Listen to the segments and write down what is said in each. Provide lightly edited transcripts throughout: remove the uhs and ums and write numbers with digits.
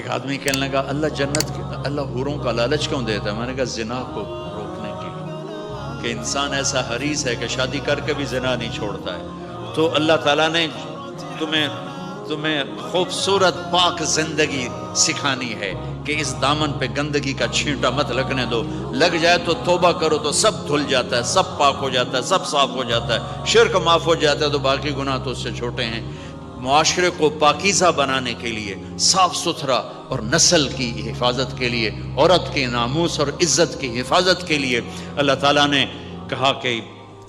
ایک آدمی کہنے لگا اللہ حوروں کا لالچ کیوں دیتا ہے؟ میں نے کہا زنا کو روکنے کے لیے، کہ انسان ایسا حریص ہے کہ شادی کر کے بھی زنا نہیں چھوڑتا ہے، تو اللہ تعالیٰ نے تمہیں خوبصورت پاک زندگی سکھانی ہے کہ اس دامن پہ گندگی کا چھینٹا مت لگنے دو، لگ جائے تو توبہ کرو تو سب دھل جاتا ہے، سب پاک ہو جاتا ہے، سب صاف ہو جاتا ہے، شرک معاف ہو جاتا ہے، تو باقی گناہ تو اس سے چھوٹے ہیں۔ معاشرے کو پاکیزہ بنانے کے لیے، صاف ستھرا، اور نسل کی حفاظت کے لیے، عورت کے ناموس اور عزت کی حفاظت کے لیے اللہ تعالیٰ نے کہا کہ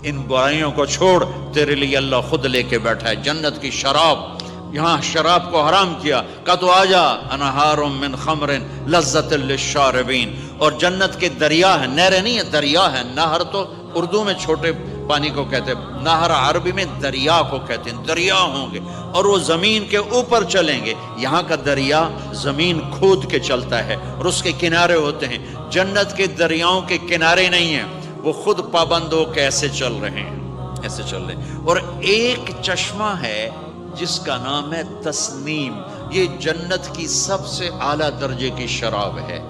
ان برائیوں کو چھوڑ، تیرے لیے اللہ خود لے کے بیٹھا ہے جنت کی شراب۔ یہاں شراب کو حرام کیا، کہا تو آجا انہار من خمر لذت للشاربین، اور جنت کے دریا ہیں، نہریں نہیں ہیں، دریا ہیں۔ نہر تو اردو میں چھوٹے پانی کو کہتے ہیں، نہر عربی میں دریا کو کہتے ہیں، دریا ہوں گے اور وہ زمین کے اوپر چلیں گے۔ یہاں کا دریا زمین کھود کے چلتا ہے اور اس کے کنارے ہوتے ہیں۔ جنت کے دریاؤں کے کنارے نہیں ہیں، وہ خود پابند ہو کے ایسے چل رہے ہیں، ایسے چل رہے ہیں۔ اور ایک چشمہ ہے جس کا نام ہے تسنیم، یہ جنت کی سب سے اعلیٰ درجے کی شراب ہے۔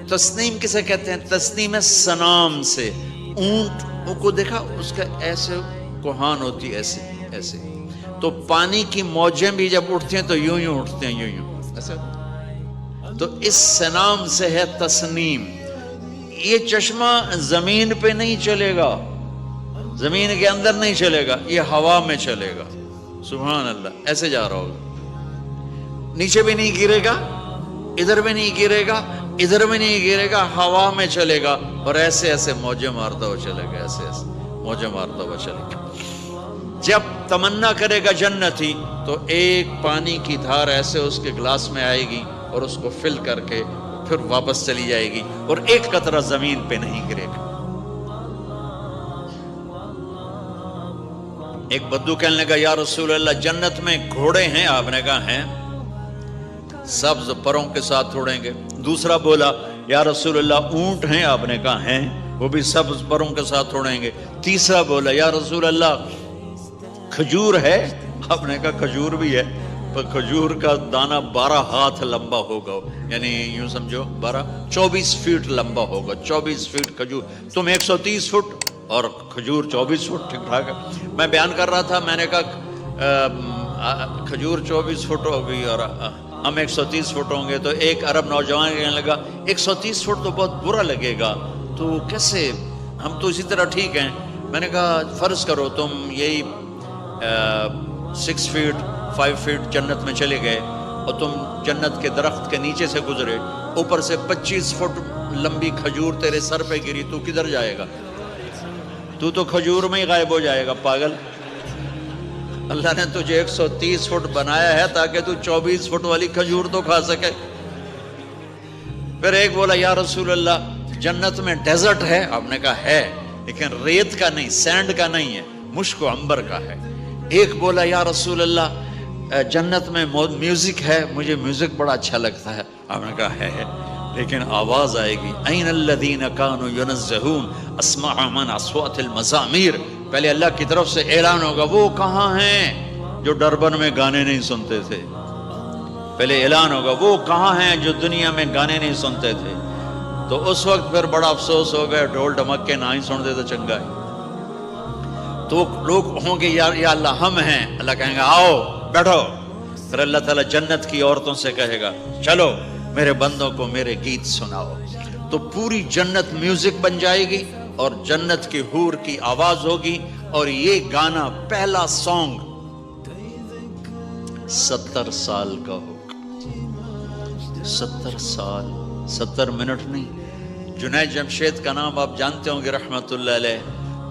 تسنیم کسے کہتے ہیں؟ تسنیم ہے سنام سے، اونٹ کو دیکھا اس کا ایسے کوہان ہوتی ہے، ایسے ایسے، تو پانی کی موجیں بھی جب اٹھتی ہیں تو یوں یوں اٹھتے ہیں، یوں یوں ایسے، تو اس سنام سے ہے تسنیم۔ یہ چشمہ زمین پہ نہیں چلے گا، زمین کے اندر نہیں چلے گا، یہ ہوا میں چلے گا۔ سبحان اللہ، ایسے جا رہا ہوگا، نیچے بھی نہیں گرے گا، ادھر بھی نہیں گرے گا، ادھر بھی نہیں گرے گا، ہوا میں چلے گا، اور ایسے ایسے موجیں مارتا ہوا چلے گا، ایسے ایسے موجیں مارتا ہوا چلے گا۔ جب تمنا کرے گا جنتی تو ایک پانی کی دھار ایسے اس کے گلاس میں آئے گی اور اس کو فل کر کے پھر واپس چلی جائے گی، اور ایک قطرہ زمین پہ نہیں گرے گا۔ ایک بدو کہنے لگا یا رسول اللہ جنت میں گھوڑے ہیں؟ آپ نے کہا ہیں، سبز پروں کے ساتھ اڑیں گے۔ دوسرا بولا یا رسول اللہ اونٹ ہیں؟ آپ نے کہا ہیں، وہ بھی سبز پروں کے ساتھ اڑیں گے۔ تیسرا بولا یا رسول اللہ کھجور ہے؟ آپ نے کہا کھجور بھی ہے، پر کھجور کا دانہ 12 ہاتھ لمبا ہوگا، یعنی یوں سمجھو 24 فٹ لمبا ہوگا، 24 فٹ کھجور، تم 130 فٹ اور کھجور 24 فٹ، ٹھیک ٹھاک ہے۔ میں بیان کر رہا تھا، میں نے کہا کھجور 24 فٹ ہوگی اور ہم 130 فٹ ہوں گے، تو ایک عرب نوجوان کہنے لگا 130 فٹ تو بہت برا لگے گا، تو کیسے، ہم تو اسی طرح ٹھیک ہیں۔ میں نے کہا فرض کرو تم یہی 6 فٹ 5 فٹ جنت میں چلے گئے اور تم جنت کے درخت کے نیچے سے گزرے، اوپر سے 25 فٹ لمبی کھجور تیرے سر پہ گری، تو کدھر جائے گا؟ تو کھجور میں ہی غائب ہو جائے گا، پاگل۔ اللہ نے تجھے 130 فٹ بنایا ہے تاکہ تو 24 فٹ والی کھجور تو کھا سکے۔ پھر ایک بولا یا رسول اللہ جنت میں ڈیزرٹ ہے؟ آپ نے کہا ہے، لیکن ریت کا نہیں، سینڈ کا نہیں ہے، مشک و عنبر کا ہے۔ ایک بولا یا رسول اللہ جنت میں میوزک ہے؟ مجھے میوزک بڑا اچھا لگتا ہے۔ آپ نے کہا ہے، لیکن آواز آئے گی این الذین کانوا ینزہون اسمع من اصوات المزامیر، پہلے اللہ کی طرف سے اعلان ہوگا وہ کہاں ہیں جو ڈربن میں گانے نہیں سنتے تھے، پہلے اعلان ہوگا وہ کہاں ہیں جو دنیا میں گانے نہیں سنتے تھے، تو اس وقت پھر بڑا افسوس ہو گیا، ڈھول ڈھمک کے نہ ہی سنتے تو چنگا ہے۔ تو لوگ ہوں گے یا اللہ ہم ہیں، اللہ کہیں گا آؤ بیٹھو، پھر اللہ تعالیٰ جنت کی عورتوں سے کہے گا چلو میرے بندوں کو میرے گیت سناؤ، تو پوری جنت میوزک بن جائے گی اور جنت کی حور کی آواز ہوگی، اور یہ گانا پہلا سانگ 70 سال کا ہوگا، 70 سال، 70 منٹ نہیں۔ جنید جمشید کا نام آپ جانتے ہوں گے رحمت اللہ علیہ،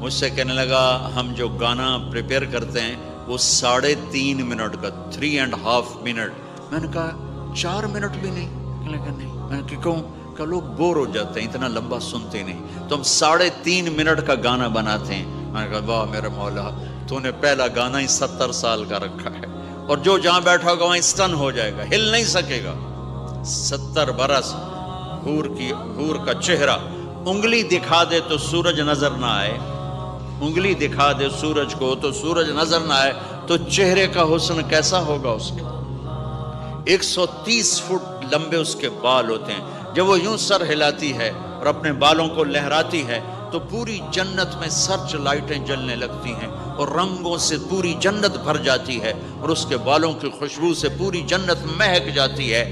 مجھ سے کہنے لگا ہم جو گانا پریپیئر کرتے ہیں وہ 3.5 منٹ کا، 3.5 منٹ۔ میں نے کہا 4 منٹ بھی نہیں؟ کہنے لگا نہیں۔ میں نے کہا کیوں؟ کہ لوگ بور ہو جاتے ہیں، اتنا لمبا سنتے نہیں، تو ہم 3.5 منٹ کا گانا بناتے ہیں۔ میں نے کہا واہ میرے مولا، تو نے پہلا گانا ہی 70 سال کا رکھا ہے، اور جو جہاں بیٹھا ہوگا وہیں اسٹن ہو جائے گا، ہل نہیں سکے گا۔ 70 برس حور کا چہرہ، انگلی دکھا دے تو سورج نظر نہ آئے، انگلی دکھا دے سورج کو تو سورج نظر نہ آئے، تو چہرے کا حسن کیسا ہوگا اس کا؟ 130 فٹ لمبے اس کے بال ہوتے ہیں. جب وہ یوں سر ہلاتی ہے اور اپنے بالوں کو لہراتی ہے تو پوری جنت میں سرچ لائٹیں جلنے لگتی ہیں اور رنگوں سے پوری جنت بھر جاتی ہے اور اس کے بالوں کی خوشبو سے پوری جنت مہک جاتی ہے.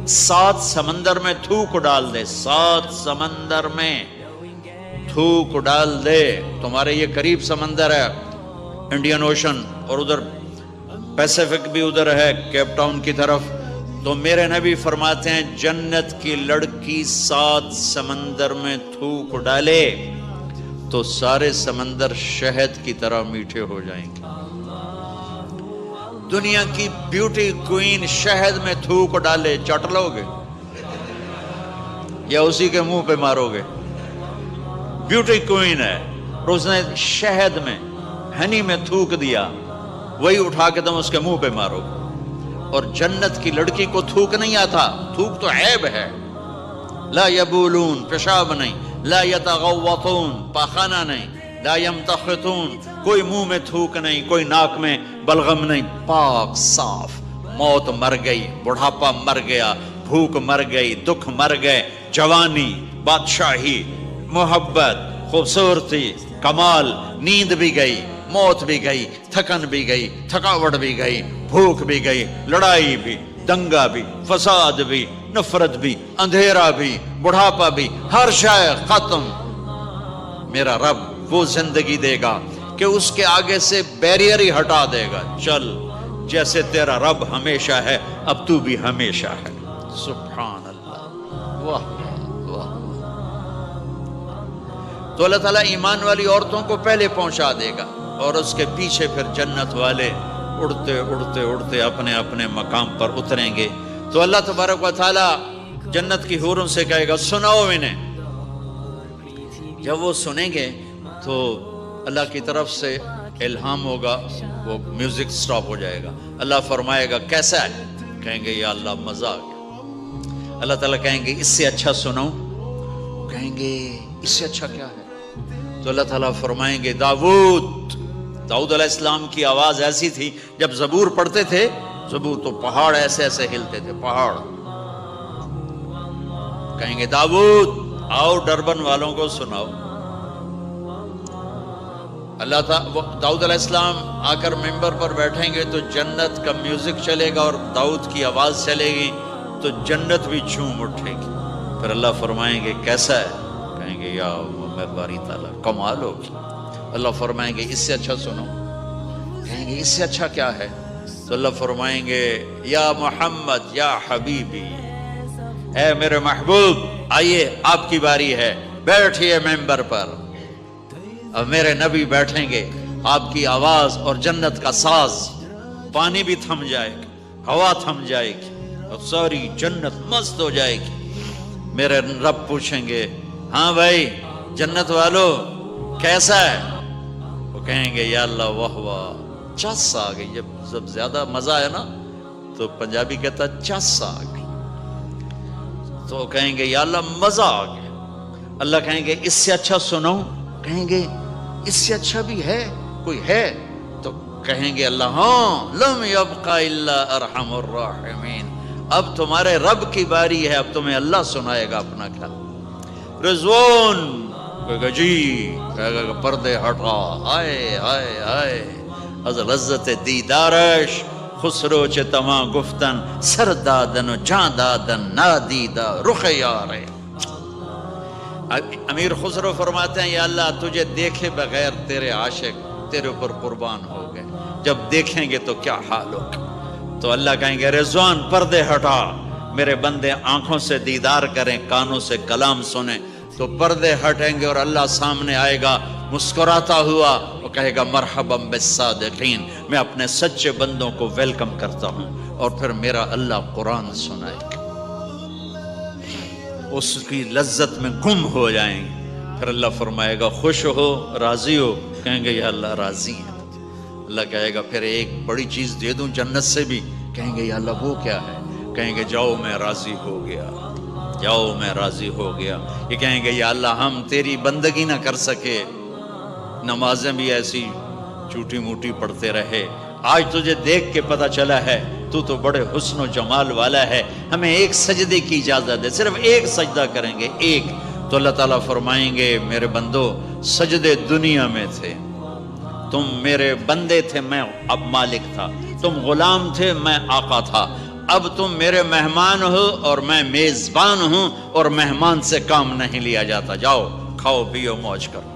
7 سمندر میں تھوک ڈال دے، 7 سمندر میں تھوک ڈال دے. تمہارے یہ قریب سمندر ہے انڈین اوشن، اور ادھر پیسیفک بھی ادھر ہے کیپ ٹاؤن کی طرف. تو میرے نبی فرماتے ہیں جنت کی لڑکی 7 سمندر میں تھوک ڈالے تو سارے سمندر شہد کی طرح میٹھے ہو جائیں گے. دنیا کی بیوٹی کوئین شہد میں تھوک ڈالے، چٹ لو گے یا اسی کے منہ پہ مارو گے؟ بیوٹی کوئین ہے اور اس نے شہد میں ہنی میں تھوک دیا، وہی اٹھا کے تم اس کے منہ پہ مارو گے. اور جنت کی لڑکی کو تھوک نہیں آتا. تھوک تو عیب ہے. لا یبولون، پیشاب نہیں. لا یتغوطون، پاخانہ نہیں. لا یمتخطون، کوئی منہ میں تھوک نہیں، کوئی ناک میں بلغم نہیں. پاک صاف. موت مر گئی، بڑھاپا مر گیا، بھوک مر گئی، دکھ مر گئے، جوانی، بادشاہی، محبت، خوبصورتی، کمال، نیند بھی گئی، موت بھی گئی، تھکن بھی گئی، تھکاوٹ بھی گئی، بھوک بھی گئی، لڑائی بھی، دنگا بھی، فساد بھی، نفرت بھی، اندھیرا بھی، بڑھاپا بھی، ہر شے ختم. میرا رب وہ زندگی دے گا کہ اس کے آگے سے بیریئر ہی ہٹا دے گا. چل جیسے تیرا رب ہمیشہ ہے اب تو بھی ہمیشہ ہے. سبحان اللہ. واہ واہ. تو اللہ تعالیٰ ایمان والی عورتوں کو پہلے پہنچا دے گا اور اس کے پیچھے پھر جنت والے اڑتے اڑتے اڑتے اپنے اپنے مقام پر اتریں گے. تو اللہ تبارک و تعالیٰ جنت کی حوروں سے کہے گا سناؤ انہیں. جب وہ سنیں گے تو اللہ کی طرف سے الہام ہوگا، وہ میوزک سٹاپ ہو جائے گا. اللہ فرمائے گا کیسا ہے؟ کہیں گے یا اللہ مزہ آ گیا. اللہ تعالیٰ کہیں گے اس سے اچھا سناؤں؟ کہیں گے اس سے اچھا کیا ہے؟ تو اللہ تعالیٰ فرمائیں گے داؤد علیہ السلام کی آواز ایسی تھی جب زبور پڑھتے تھے، زبور تو پہاڑ ایسے ایسے ہلتے تھے، پہاڑ. کہیں گے داؤد آؤ ڈربن والوں کو سناؤ. اللہ تعالیٰ داؤد علیہ السلام آ کر ممبر پر بیٹھیں گے تو جنت کا میوزک چلے گا اور داؤد کی آواز چلے گی تو جنت بھی جھوم اٹھے گی. پھر اللہ فرمائیں گے کیسا ہے؟ کہیں گے یا باری تعالیٰ کمال ہوگی. اللہ فرمائیں گے اس سے اچھا سنو. کہیں گے اس سے اچھا کیا ہے؟ تو اللہ فرمائیں گے یا محمد یا حبیبی، اے میرے محبوب آئیے آپ کی باری ہے، بیٹھیے ممبر پر. اب میرے نبی بیٹھیں گے، آپ کی آواز اور جنت کا ساز، پانی بھی تھم جائے گا، ہوا تھم جائے گی اور ساری جنت مست ہو جائے گی. میرے رب پوچھیں گے ہاں بھائی جنت والو کیسا ہے؟ وہ کہیں گے یا اللہ واہ واہ چس آ گئی. جب زیادہ مزہ ہے نا تو پنجابی کہتا چس آ گئی. تو کہیں گے یا اللہ مزہ آ گیا. اللہ کہیں گے اس سے اچھا سنو. کہیں گے اس سے اچھا بھی ہے کوئی ہے؟ تو کہیں گے اللہ ہاں لم یبقى الا ارحم الراحمین. اب تمہارے رب کی باری ہے، اب تمہیں اللہ سنائے گا اپنا کیا. رضوان کہے گا جی، کہے گا پردے ہٹا. ہائے ہائے ہائے از لذت دیدارش خسرو چه تما گفتن سر دادن و جان دادن نادیدہ رخ یارے. امیر خسرو فرماتے ہیں یا اللہ تجھے دیکھے بغیر تیرے عاشق تیرے اوپر قربان ہو گئے، جب دیکھیں گے تو کیا حال ہوگا. تو اللہ کہیں گے رضوان پردے ہٹا، میرے بندے آنکھوں سے دیدار کریں، کانوں سے کلام سنیں. تو پردے ہٹیں گے اور اللہ سامنے آئے گا مسکراتا ہوا، وہ کہے گا مرحبا بالصادقین، میں اپنے سچے بندوں کو ویلکم کرتا ہوں. اور پھر میرا اللہ قرآن سنائے گا، اس کی لذت میں گم ہو جائیں گے. پھر اللہ فرمائے گا خوش ہو راضی ہو؟ کہیں گے یا اللہ راضی ہیں. اللہ کہے گا پھر ایک بڑی چیز دے دوں جنت سے بھی؟ کہیں گے یا اللہ وہ کیا ہے؟ کہیں گے جاؤ میں راضی ہو گیا، جاؤ میں راضی ہو گیا. یہ کہیں گے یا اللہ ہم تیری بندگی نہ کر سکے، نمازیں بھی ایسی چھوٹی موٹی پڑھتے رہے، آج تجھے دیکھ کے پتہ چلا ہے تو بڑے حسن و جمال والا ہے، ہمیں ایک سجدے کی اجازت دے، صرف ایک سجدہ کریں گے، ایک۔ تو اللہ تعالیٰ فرمائیں گے میرے بندو سجدے دنیا میں تھے، تم میرے بندے تھے، میں اب مالک تھا، تم غلام تھے، میں آقا تھا، اب تم میرے مہمان ہو اور میں میزبان ہوں، اور مہمان سے کام نہیں لیا جاتا، جاؤ کھاؤ پیو موج کرو۔